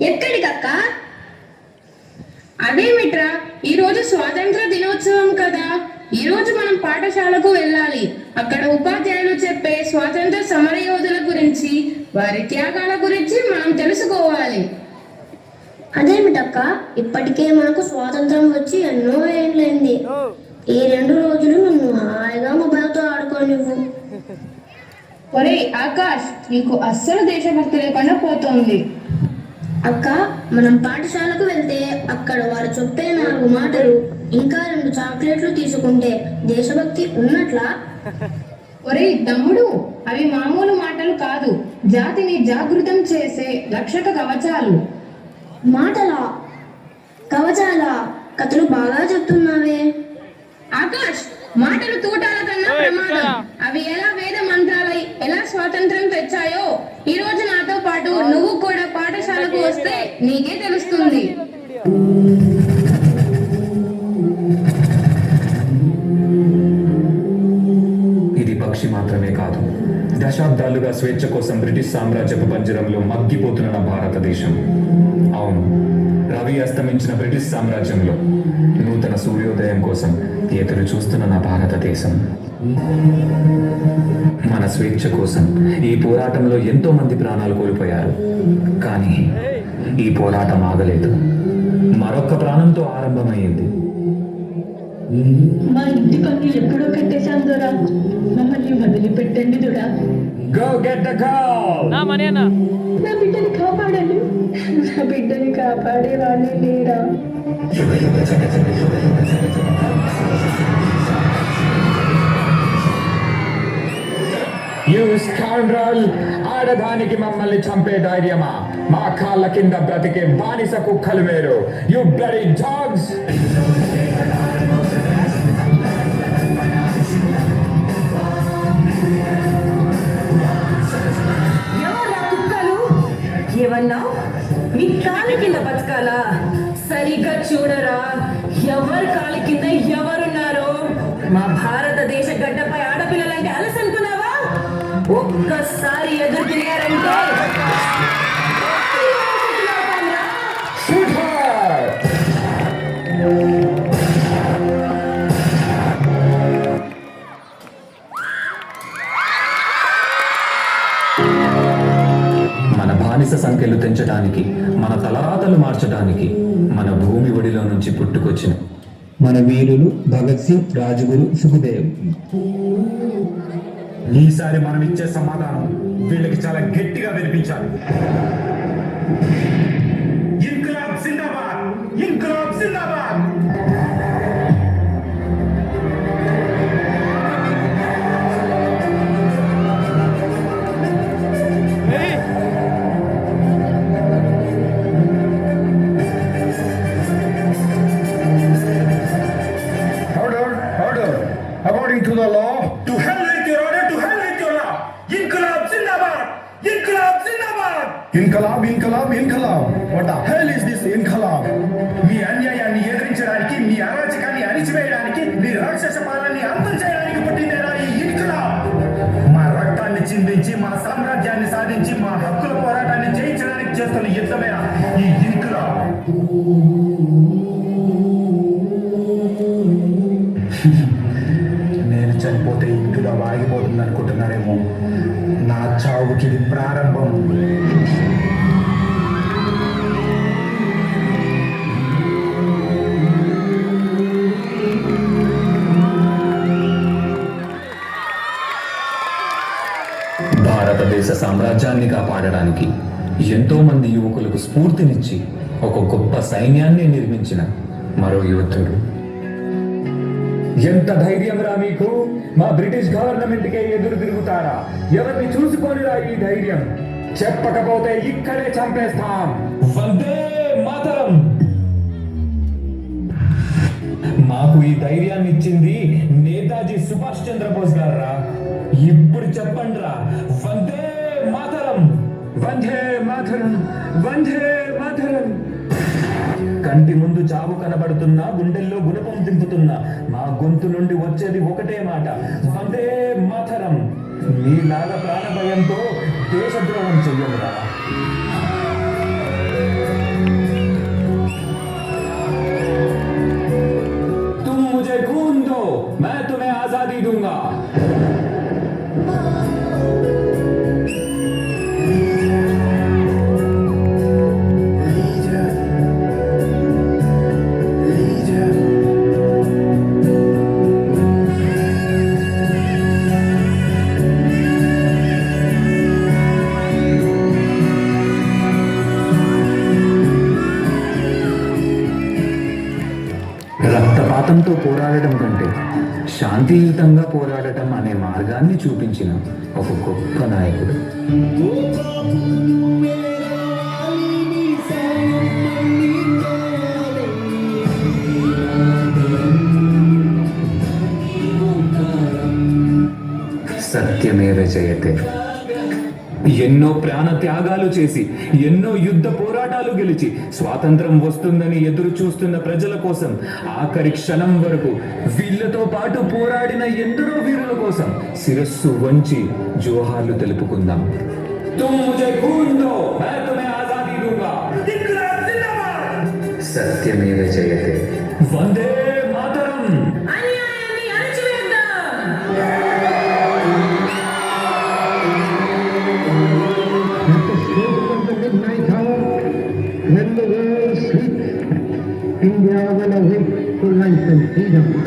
ఎక్కడికక్క? అదేమిట్రా, ఈరోజు స్వాతంత్ర దినోత్సవం కదా. ఈరోజు మనం పాఠశాలకు వెళ్ళాలి. అక్కడ ఉపాధ్యాయులు చెప్పే స్వాతంత్ర సమరయోధుల గురించి, వారి త్యాగాల గురించి మనం తెలుసుకోవాలి. అదేమిటక్క, ఇప్పటికే మనకు స్వాతంత్రం వచ్చి ఎన్నో ఏళ్ళైంది. ఈ 2 రోజులు నన్ను హాయిగా మొబైల్తో ఆడుకోనివ్వు. ఒరే ఆకాష్, నీకు అస్సలు దేశభక్తి లేకుండా పోతుంది. అక్క, మనం పాఠశాలకు వెళ్తే అక్కడ వారు చెప్పే 4 మాటలు ఇంకా 2 చాక్లెట్లు తీసుకుంటే దేశభక్తి ఉన్నట్లా? ఒరే తమ్ముడు, అవి మామూలు మాటలు కాదు, జాతిని జాగృతం చేసే రక్షక కవచాలు. మాటలా? కవచాలా? కథలు బాగా చెప్తున్నావే. ఆకాష్, మాటలు తూటాల కన్నా ప్రమాదం. అవి ఎలా వేద మంత్రాలై ఎలా స్వాతంత్రం తెచ్చాయో ఈ రోజు నాతో పాటు నువ్వు కూడా పాఠశాలకు వస్తే నీకే తెలుస్తుంది. ఇది పక్షి మాత్రమే కాదు, దశాబ్దాలుగా స్వేచ్ఛ కోసం బ్రిటిష్ సామ్రాజ్యపు పంజరంలో మగ్గిపోతున్న నా భారతదేశం. అవును, రవి అస్తమించిన బ్రిటిష్ సామ్రాజ్యంలో నూతన సూర్యోదయం కోసం ఎదురు చూస్తున్న నా భారతదేశం. మన స్వేచ్ఛ కోసం ఈ పోరాటంలో ఎంతో మంది ప్రాణాలు కోల్పోయారు. కానీ ఈ పోరాటం ఆగలేదు, మరొక ప్రాణంతో ఆరంభమైంది. మా ఇంటి పనులు ఎప్పుడో కట్టేశాం దొరా, మమ్మల్ని వదిలిపెట్టండి దొరా. Go get the girl! నా బిడ్డని కాపాడండి, నా బిడ్డని కాపాడేవాడిని లేరా? You scoundrel! ఆడదానికి మమ్మల్ని చంపే ధైర్యమా? మా కాళ్ళ కింద బ్రతికే బానిస కుక్కలు వేరు. You bloody dogs! ఎవరా కుక్కలు? ఏమన్నా మీ కాలి కింద బతకాలా? సరిగ్గా చూడరా, ఎవరి కాలి కింద ఎవరున్నారో. మా భారతదేశ గడ్డపై ఆడపిల్లలంటే అలసనుకున్నావా? ఒక్కసారి ఎదురు తిరిగారంటే మన బానిస సంఖ్యలు తెంచడానికి, మన తలరాతలు మార్చడానికి మన భూమి ఒడిలో నుంచి పుట్టుకొచ్చిన మన వీరులు భగత్ సింగ్, రాజగురు, సుఖదేవ్. ఈసారి మనం ఇచ్చే సమాధానం వీళ్ళకి చాలా గట్టిగా వినిపించాలి. ఇన్క్లాబ్ జిందాబాద్! ఇన్క్లాబ్ జిందాబాద్! According to the law, To hell with your order, to hell with your law! Inkılap Zindabad! Inkılap Zindabad! Inkalab, Inkalab, Inkalab. What the hell is this Inkalab? మీ అన్యాయాన్ని ఎదిరించడానికి, మీ అరాచకాన్ని అణిచివేయడానికి, మీ రాక్షస పాలనని అంతం చేయడానికి పుట్టిందేనా ఈ ఇన్కలాబ్? మా రక్తాన్ని చిందించి, మా సామ్రాజ్యాన్ని సాధించి, మా హక్కుల పోరాటాన్ని జయించడానికి చేస్తున్న యుద్ధమేనా ఈ ఇన్కలాబ్? నేను చనిపోతే ఇన్కలాబ్ ఆగిపోతుంది అనుకుంటున్నారేమో. నా చావుకి ఇది ప్రారంభం. భారతదేశ సామ్రాజ్యాన్ని కాపాడడానికి ఎంతో మంది యువకులకు స్ఫూర్తినిచ్చి ఒక గొప్ప సైన్యాన్ని నిర్మించిన మరో యోధుడు. ఎంత ధైర్యం రా మీకు? మా బ్రిటిష్ గవర్నమెంట్కే ఎదురు తిరుగుతారా? ఎవరిని చూసుకొనిరా ఈ ధైర్యం? చెప్పకపోతే ఇక్కడే చంపేస్తాం. వందే మాతరం! మాకు ఈ ధైర్యాన్ని ఇచ్చింది నేతాజీ సుభాష్ చంద్రబోస్ గారా. ఇప్పుడు చెప్పండి రా, వందే మాతరం! వందే మాతరం! వందే మాతరం! కంటి ముందు చావు కనబడుతున్నా, గుండెల్లో గుణపం దింపుతున్నా మా గొంతు నుండి వచ్చేది ఒకటే మాట, వందే మాతరం! మీలాగా ప్రాణభయంతో దేశద్రోహం చెయ్యమురా. మతంతో పోరాడటం కంటే శాంతియుతంగా పోరాడటం అనే మార్గాన్ని చూపించిన ఒక గొప్ప నాయకుడు. సత్యమేవ జయతే. ఎన్నో ప్రాణ త్యాగాలు చేసి ఎన్నో యుద్ధ పోరాటాలు గెలిచి స్వాతంత్రం వస్తుందని ఎదురు చూస్తున్న ప్రజల కోసం ఆఖరి క్షణం వరకు వీళ్ళతో పాటు పోరాడిన ఎందరో వీరుల కోసం శిరస్సు వంచి జోహార్లు తెలుపుకుందాం. సత్యమేవ జయతే. వందే మాతరం. అన్యాయాన్ని అణచివేద్దాం. At the midnight hour, when the world sleeps, India will awake to life and freedom.